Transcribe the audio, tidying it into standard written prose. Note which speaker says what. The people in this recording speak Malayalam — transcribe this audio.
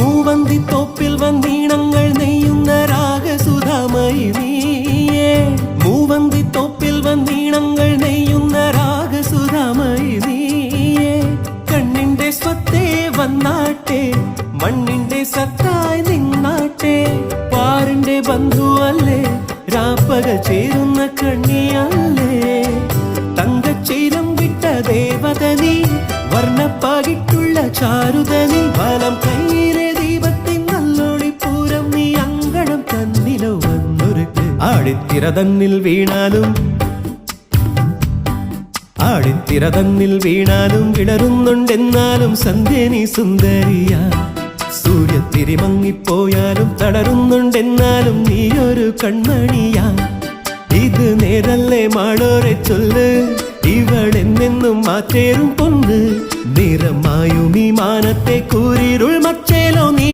Speaker 1: മൂവന്തിത്തോപ്പിൽ വന്നീണങ്ങൾ നെയ്യുന്ന രാഗസുധാമയി നീയേ. മൂവന്തിത്തോപ്പിൽ വന്നീണങ്ങൾ നെയ്യുന്ന രാഗസുധാമയി നീയേ. കണ്ണിന്റെ സ്വത്തേ വന്നാട്ടെ, മണ്ണിന്റെ സത്തായി നിന്നാട്ടെ. പാറിന്റെ ബന്ധുവല്ലേ, രാപ്പകൽ ചേരുന്ന കണ്ണിയല്ലേ. തങ്കച്ചീലം വിട്ട ദേവത നീ, വർണ്ണപ്പാകിട്ടുള്ള ചാരുതനി. വലം കയ്യിലെ ദീപത്തിൻ നല്ലോളിപ്പൂരം നീ, അങ്കണം തന്നിലോ വന്നൊരുക്ക്. ആടിത്തിര തന്നിൽ വീണാലും ആടിത്തിര തന്നിൽ വീണാലും വിടരുന്നുണ്ടെന്നാലും സന്ധ്യ നീ സുന്ദരിയാ. സൂര്യത്തിരിമങ്ങിപ്പോയാലും തളരുന്നുണ്ടെന്നാലും നീയൊരു കൺമണിയാ. ഇത് നേരല്ലേ മാളോരെ ചൊല്ല്, ഇവളെന്നെന്നും മാറ്റേറും പൊന്ന്. നിറമായും ഈ മാനത്തെ കൂരിരുൾ മച്ചേ